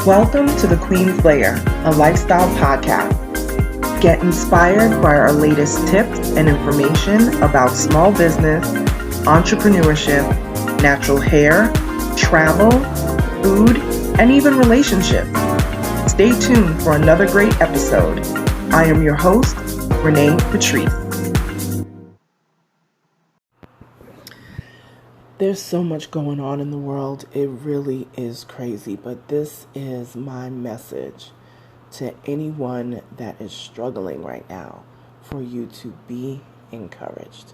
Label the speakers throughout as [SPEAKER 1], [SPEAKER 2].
[SPEAKER 1] Welcome to the Queen's Lair, a lifestyle podcast. Get inspired by our latest tips and information about small business, entrepreneurship, natural hair, travel, food, and even relationships. Stay tuned for another great episode. I am your host, Renee Patrice. There's so much going on in the world. It really is crazy, but this is my message to anyone that is struggling right now, for you to be encouraged.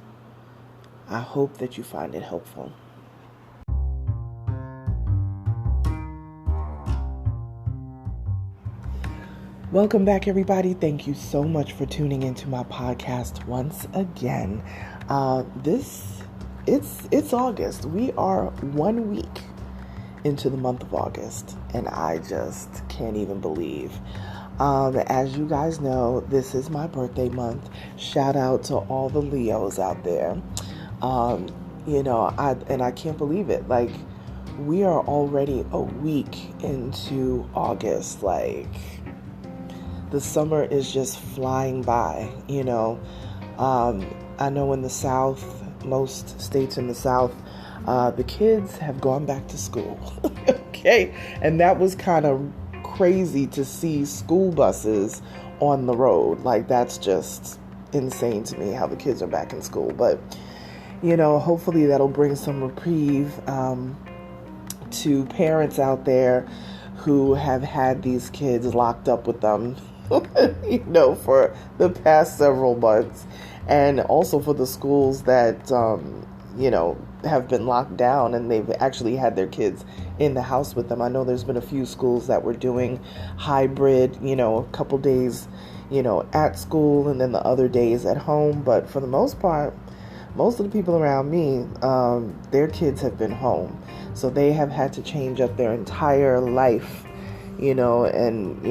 [SPEAKER 1] I hope that you find it helpful. Welcome back, everybody. Thank you so much for tuning into my podcast once again. It's August. We are 1 week into the month of August, and I just can't even believe. As you guys know, this is my birthday month. Shout out to all the Leos out there. I can't believe it. Like, we are already a week into August. Like, the summer is just flying by, I know in the South, most states in the South, the kids have gone back to school. Okay. And that was kind of crazy to see school buses on the road. Like, that's just insane to me how the kids are back in school. But, hopefully that'll bring some reprieve to parents out there who have had these kids locked up with them, for the past several months. And also for the schools that, have been locked down and they've actually had their kids in the house with them. I know there's been a few schools that were doing hybrid, a couple days, at school and then the other days at home. But for the most part, most of the people around me, their kids have been home. So they have had to change up their entire life, and,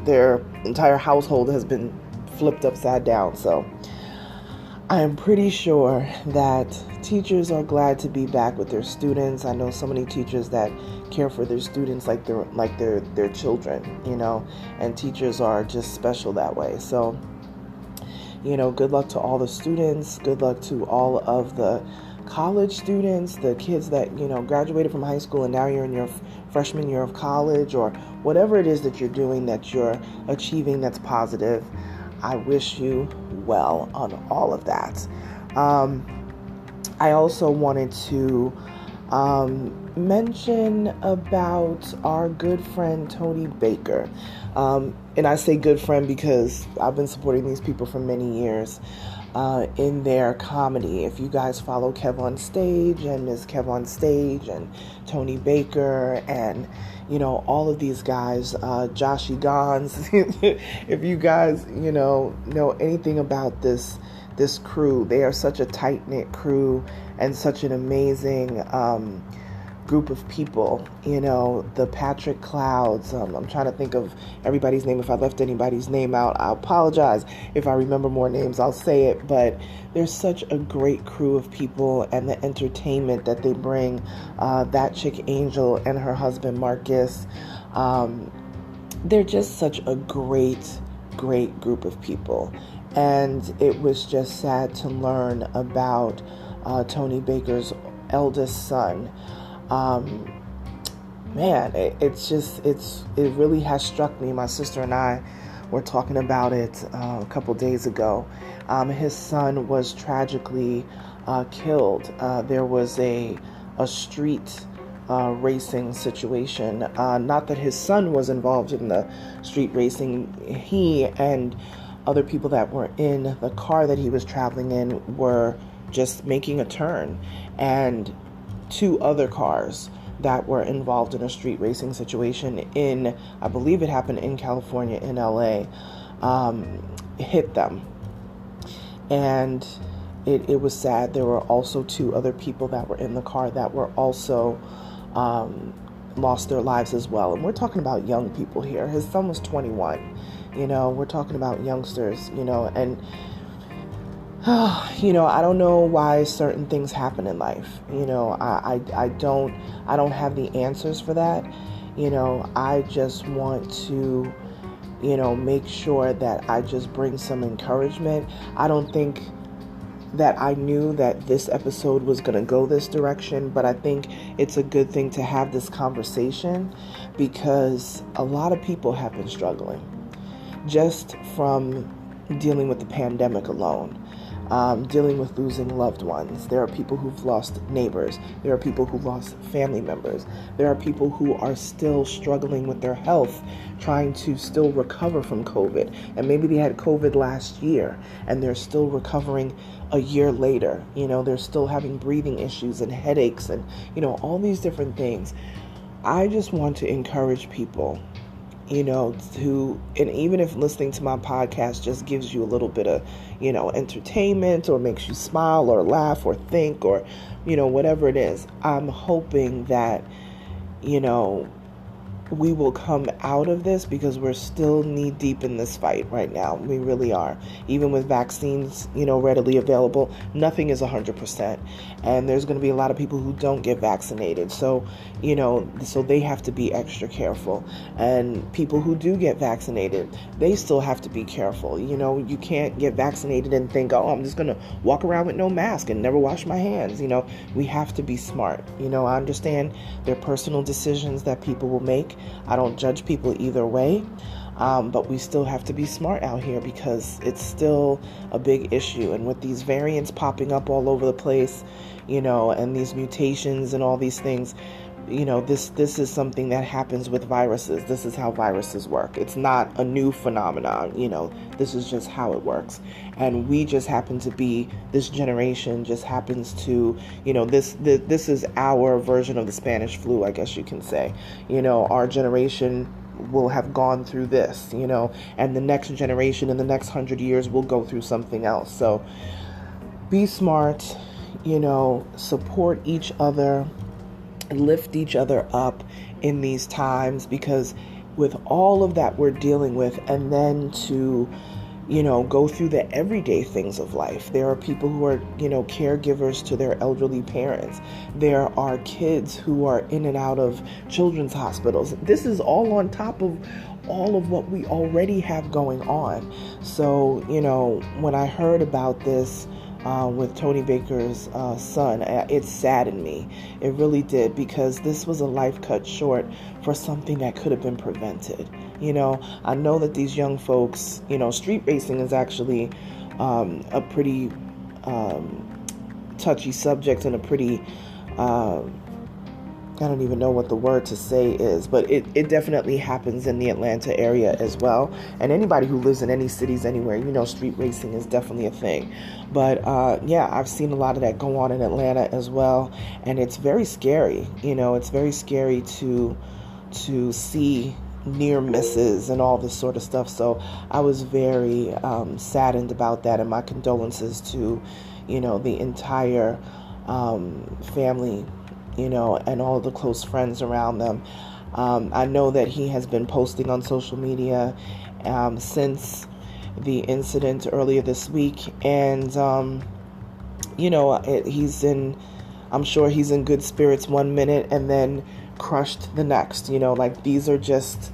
[SPEAKER 1] their entire household has been flipped upside down. So I am pretty sure that teachers are glad to be back with their students. I know so many teachers that care for their students like their children, and teachers are just special that way. So, good luck to all the students. Good luck to all of the college students, the kids that, graduated from high school and now you're in your freshman year of college, or whatever it is that you're doing that you're achieving that's positive. I wish you well on all of that. I also wanted to mention about our good friend Tony Baker. And I say good friend because I've been supporting these people for many years in their comedy. If you guys follow Kev on Stage and Ms. Kev on Stage and Tony Baker and all of these guys, Joshy Gons, if you guys, know anything about this crew, they are such a tight-knit crew and such an amazing group of people, the Patrick Clouds. I'm trying to think of everybody's name. If I left anybody's name out, I apologize. If I remember more names, I'll say it. But there's such a great crew of people, and the entertainment that they bring, that chick Angel and her husband Marcus, they're just such a great group of people. And it was just sad to learn about Tony Baker's eldest son. It really has struck me. My sister and I were talking about it a couple days ago. His son was tragically killed. There was a street racing situation. Not that his son was involved in the street racing. He and other people that were in the car that he was traveling in were just making a turn, and two other cars that were involved in a street racing situation in, I believe it happened in California, in LA, hit them. And it was sad. There were also two other people that were in the car that were also lost their lives as well. And we're talking about young people here. His son was 21. We're talking about youngsters, and I don't know why certain things happen in life. I don't have the answers for that. I just want to, make sure that I just bring some encouragement. I don't think that I knew that this episode was going to go this direction, but I think it's a good thing to have this conversation because a lot of people have been struggling just from dealing with the pandemic alone. Dealing with losing loved ones. There are people who've lost neighbors. There are people who lost family members. There are people who are still struggling with their health, trying to still recover from COVID. And maybe they had COVID last year and they're still recovering a year later. They're still having breathing issues and headaches and, all these different things. I just want to encourage people and even if listening to my podcast just gives you a little bit of, entertainment or makes you smile or laugh or think or, whatever it is, I'm hoping that, we will come out of this because we're still knee deep in this fight right now. We really are. Even with vaccines, readily available, nothing is 100%. And there's going to be a lot of people who don't get vaccinated. So, so they have to be extra careful. And people who do get vaccinated, they still have to be careful. You can't get vaccinated and think, oh, I'm just going to walk around with no mask and never wash my hands. We have to be smart. I understand there are personal decisions that people will make. I don't judge people either way, but we still have to be smart out here because it's still a big issue. And with these variants popping up all over the place, and these mutations and all these things, this is something that happens with viruses. This is how viruses work. It's not a new phenomenon. This is just how it works. And we just happen to be, this generation just happens to, this is our version of the Spanish flu, I guess you can say. Our generation will have gone through this, and the next generation in the next 100 years will go through something else. So be smart, support each other, lift each other up in these times, because with all of that we're dealing with, and then to go through the everyday things of life. There are people who are caregivers to their elderly parents. There are kids who are in and out of children's hospitals. This is all on top of all of what we already have going on. So when I heard about this with Tony Baker's son, it saddened me. It really did, because this was a life cut short for something that could have been prevented. I know that these young folks, street racing is actually a pretty touchy subject and a pretty, I don't even know what the word to say is, but it definitely happens in the Atlanta area as well. And anybody who lives in any cities anywhere, street racing is definitely a thing. But yeah, I've seen a lot of that go on in Atlanta as well. And it's very scary. It's very scary to see near misses and all this sort of stuff. So I was very saddened about that, and my condolences to, the entire family, and all the close friends around them. I know that he has been posting on social media since the incident earlier this week, and I'm sure he's in good spirits one minute and then crushed the next. These are just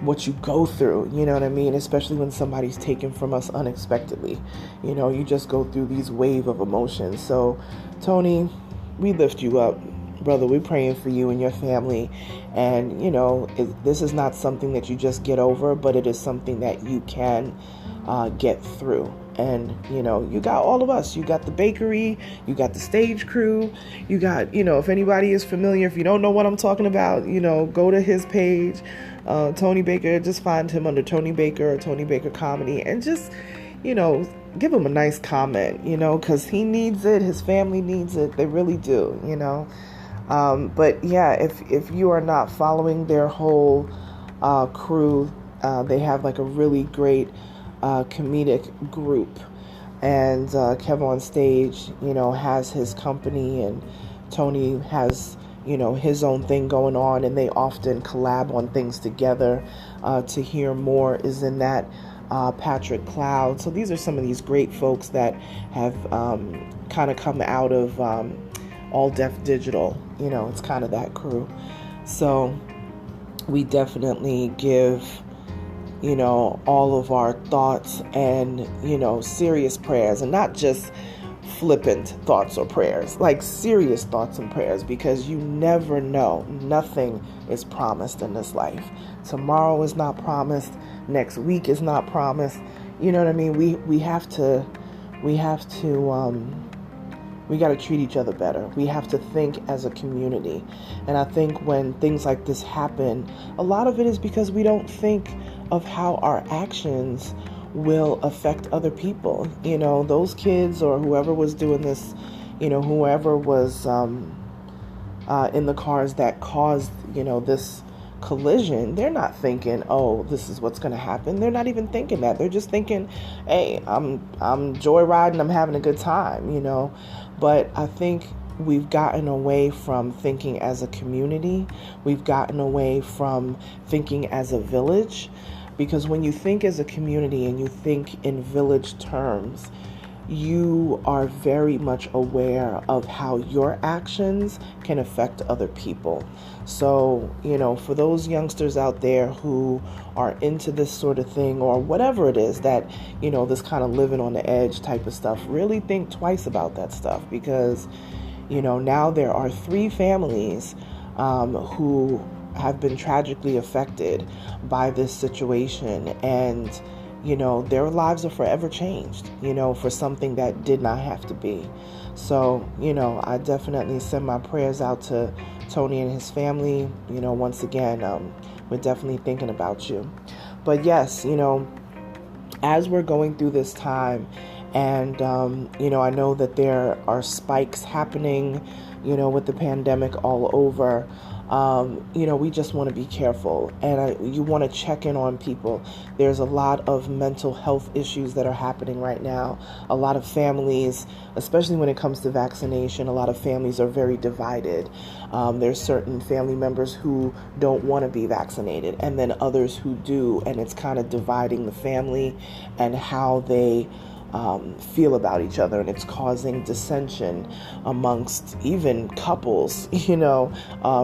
[SPEAKER 1] what you go through, you know what I mean? Especially when somebody's taken from us unexpectedly. You just go through these wave of emotions. So, Tony, we lift you up, brother. We're praying for you and your family. And, this is not something that you just get over, but it is something that you can get through. And, you got all of us. You got the bakery, you got the stage crew, you got, if anybody is familiar, if you don't know what I'm talking about, go to his page, Tony Baker. Just find him under Tony Baker or Tony Baker Comedy, and just, give him a nice comment, because he needs it. His family needs it. They really do, But yeah, if you are not following their whole crew, they have like a really great comedic group, and Kev on Stage, has his company, and Tony has, his own thing going on, and they often collab on things together. To Hear More is in that. Patrick Cloud. So these are some of these great folks that have kind of come out of All Def Digital. It's kind of that crew. So we definitely give, all of our thoughts and, serious prayers, and not just flippant thoughts or prayers, like serious thoughts and prayers, because you never know. Nothing is promised in this life. Tomorrow is not promised. Next week is not promised. You know what I mean? We got to treat each other better. We have to think as a community. And I think when things like this happen, a lot of it is because we don't think of how our actions will affect other people. Those kids or whoever was doing this, whoever was in the cars that caused, this collision, they're not thinking, oh, this is what's going to happen. They're not even thinking that. They're just thinking, hey, I'm joyriding, I'm having a good time, But I think we've gotten away from thinking as a community. We've gotten away from thinking as a village, because when you think as a community and you think in village terms, you are very much aware of how your actions can affect other people. So, for those youngsters out there who are into this sort of thing, or whatever it is that, this kind of living on the edge type of stuff, really think twice about that stuff, because, now there are 3 families who have been tragically affected by this situation, and their lives are forever changed, for something that did not have to be. So, I definitely send my prayers out to Tony and his family. Once again, we're definitely thinking about you. But yes, as we're going through this time, and, I know that there are spikes happening, with the pandemic all over. We just want to be careful, and you want to check in on people. There's a lot of mental health issues that are happening right now. A lot of families, especially when it comes to vaccination, a lot of families are very divided. There's certain family members who don't want to be vaccinated, and then others who do, and it's kind of dividing the family and how they feel about each other, and it's causing dissension amongst even couples,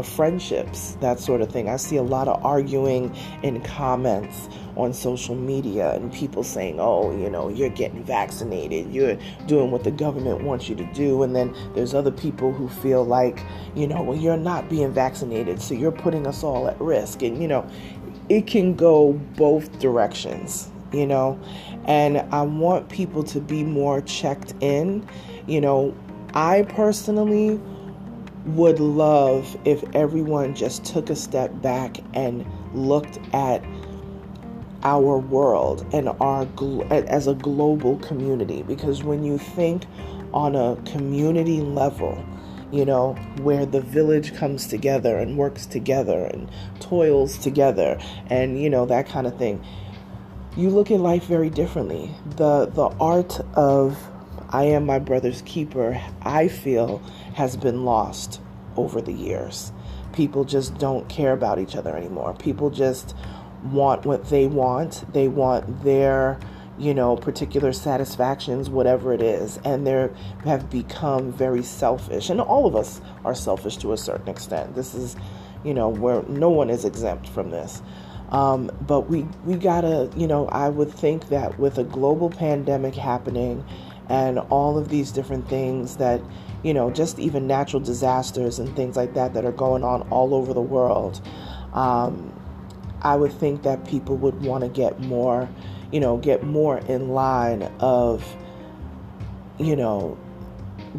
[SPEAKER 1] friendships, that sort of thing. I see a lot of arguing in comments on social media, and people saying, oh, you're getting vaccinated, you're doing what the government wants you to do, and then there's other people who feel like, well, you're not being vaccinated, so you're putting us all at risk, and it can go both directions. And I want people to be more checked in. I personally would love if everyone just took a step back and looked at our world and as a global community, because when you think on a community level, where the village comes together and works together and toils together and, that kind of thing, you look at life very differently. The art of I am my brother's keeper, I feel, has been lost over the years. People just don't care about each other anymore. People just want what they want. They want their, particular satisfactions, whatever it is. And they have become very selfish. And all of us are selfish to a certain extent. This is, where no one is exempt from this. But we gotta, I would think that with a global pandemic happening and all of these different things that, just even natural disasters and things like that are going on all over the world, I would think that people would want to get more in line of,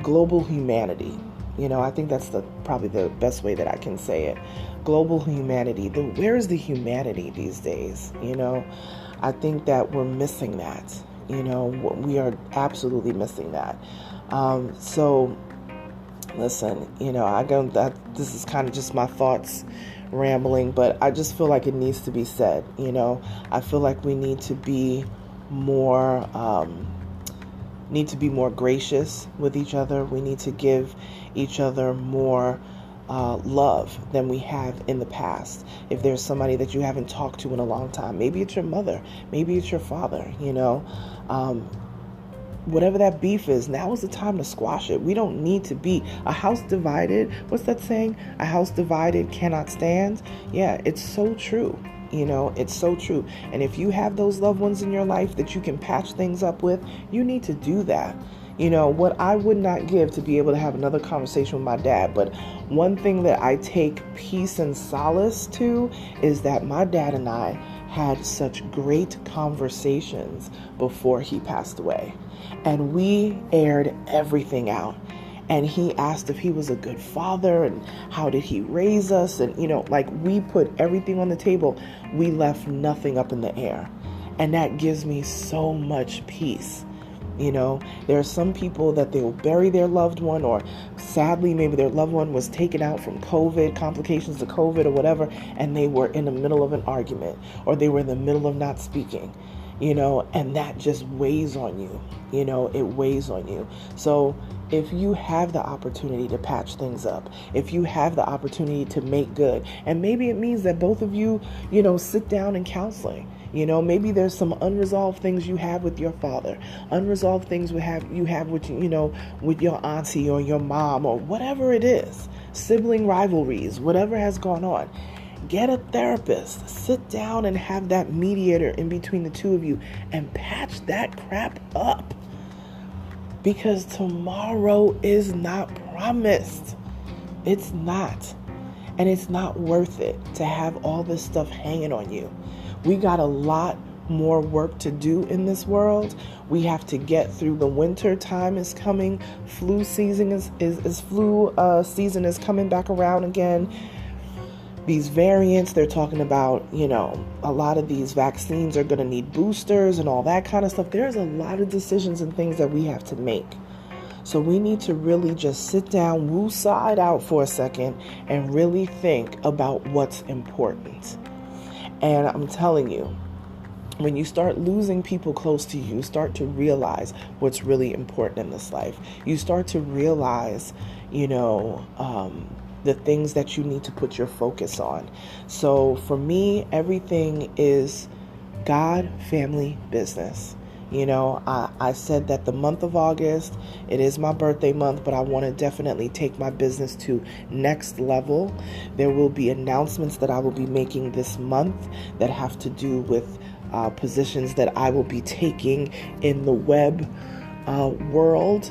[SPEAKER 1] global humanity. I think that's probably the best way that I can say it. Global humanity. Where is the humanity these days? I think that we're missing that. We are absolutely missing that. So, listen, this is kind of just my thoughts rambling, but I just feel like it needs to be said. I feel like we need to be more gracious with each other. We need to give each other more love than we have in the past. If there's somebody that you haven't talked to in a long time, maybe it's your mother, maybe it's your father, whatever that beef is, now is the time to squash it. We don't need to be a house divided. What's that saying? A house divided cannot stand. Yeah, it's so true. It's so true. And if you have those loved ones in your life that you can patch things up with, you need to do that. What I would not give to be able to have another conversation with my dad. But one thing that I take peace and solace to is that my dad and I had such great conversations before he passed away. And we aired everything out. And he asked if he was a good father and how did he raise us. And, we put everything on the table. We left nothing up in the air. And that gives me so much peace. There are some people that they will bury their loved one, or sadly, maybe their loved one was taken out from COVID, complications of COVID or whatever, and they were in the middle of an argument, or they were in the middle of not speaking, and that just weighs on you. It weighs on you. So if you have the opportunity to patch things up, if you have the opportunity to make good, and maybe it means that both of you, sit down in counseling. Maybe there's some unresolved things you have with your father, unresolved things you have with, with your auntie or your mom or whatever it is, sibling rivalries, whatever has gone on. Get a therapist, sit down and have that mediator in between the two of you and patch that crap up. Because tomorrow is not promised. It's not. And it's not worth it to have all this stuff hanging on you. We got a lot more work to do in this world. We have to get through the winter time is coming. Flu season is coming back around again. These variants, they're talking about, a lot of these vaccines are going to need boosters and all that kind of stuff. There's a lot of decisions and things that we have to make. So we need to really just sit down, woo-side out for a second, and really think about what's important. And I'm telling you, when you start losing people close to you, you start to realize what's really important in this life. You start to realize, the things that you need to put your focus on. So for me, everything is God, family, business. I said that the month of August, it is my birthday month, but I want to definitely take my business to next level. There will be announcements that I will be making this month that have to do with positions that I will be taking in the web world.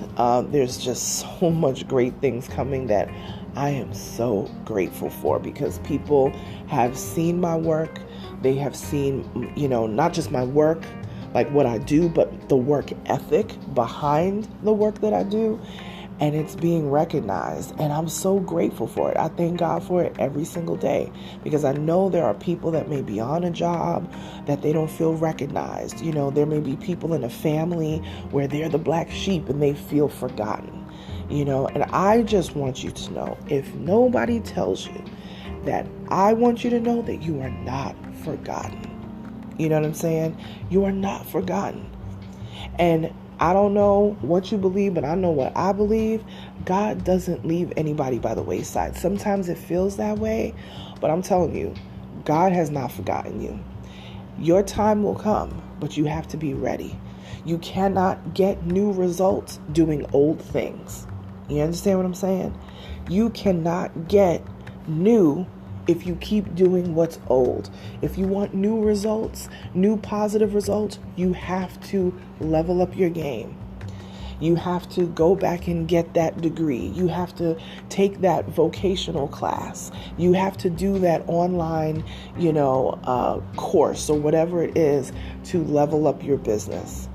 [SPEAKER 1] There's just so much great things coming that I am so grateful for, because people have seen my work. They have seen, not just my work, like what I do, but the work ethic behind the work that I do. And it's being recognized. And I'm so grateful for it. I thank God for it every single day, because I know there are people that may be on a job that they don't feel recognized. There may be people in a family where they're the black sheep and they feel forgotten. And I just want you to know, if nobody tells you that, I want you to know that you are not forgotten. You know what I'm saying? You are not forgotten. And I don't know what you believe, but I know what I believe. God doesn't leave anybody by the wayside. Sometimes it feels that way, but I'm telling you, God has not forgotten you. Your time will come, but you have to be ready. You cannot get new results doing old things. You understand what I'm saying? You cannot get new if you keep doing what's old. If you want new results, new positive results, you have to level up your game. You have to go back and get that degree. You have to take that vocational class. You have to do that online, course or whatever it is to level up your business.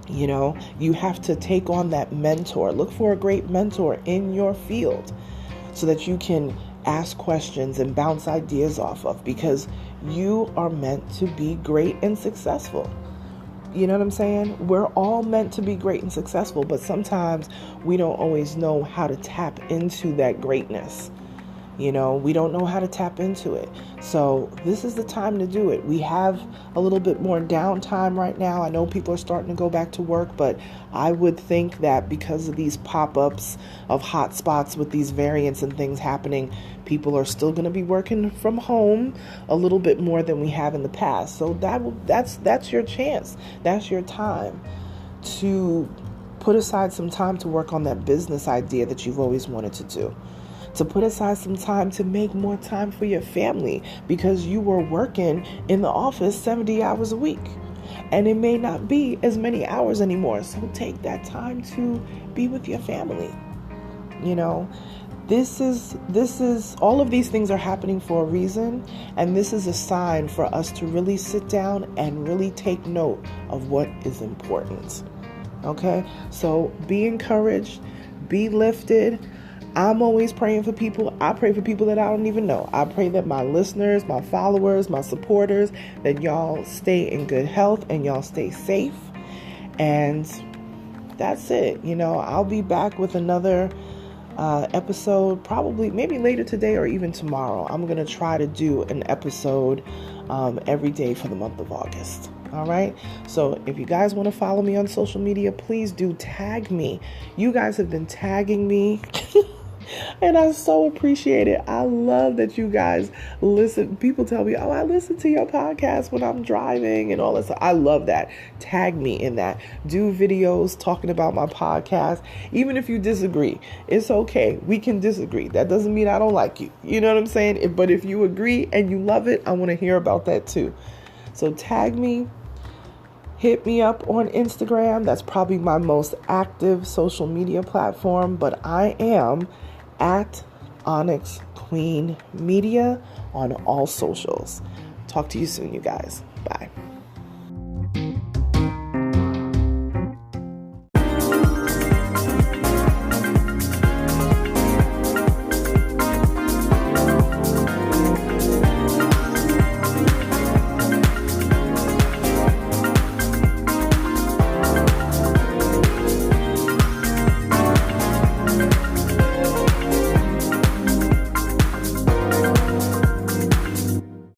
[SPEAKER 1] You have to take on that mentor. Look for a great mentor in your field so that you can ask questions and bounce ideas off of, because you are meant to be great and successful. You know what I'm saying? We're all meant to be great and successful, but sometimes we don't always know how to tap into that greatness. We don't know how to tap into it. So this is the time to do it. We have a little bit more downtime right now. I know people are starting to go back to work, but I would think that because of these pop-ups of hot spots with these variants and things happening, people are still going to be working from home a little bit more than we have in the past. So that's your chance. That's your time to put aside some time to work on that business idea that you've always wanted to do, to put aside some time to make more time for your family because you were working in the office 70 hours a week. And it may not be as many hours anymore. So take that time to be with your family. This is all of these things are happening for a reason. And this is a sign for us to really sit down and really take note of what is important. Okay? So be encouraged, be lifted. I'm always praying for people. I pray for people that I don't even know. I pray that my listeners, my followers, my supporters, that y'all stay in good health and y'all stay safe. And that's it. I'll be back with another episode probably maybe later today or even tomorrow. I'm going to try to do an episode every day for the month of August. All right. So if you guys want to follow me on social media, please do tag me. You guys have been tagging me. And I so appreciate it. I love that you guys listen. People tell me, I listen to your podcast when I'm driving and all that stuff. I love that. Tag me in that. Do videos talking about my podcast. Even if you disagree, it's okay. We can disagree. That doesn't mean I don't like you. You know what I'm saying? But if you agree and you love it, I want to hear about that too. So tag me. Hit me up on Instagram. That's probably my most active social media platform. But I am at Onyx Queen Media on all socials. Talk to you soon, you guys. Bye.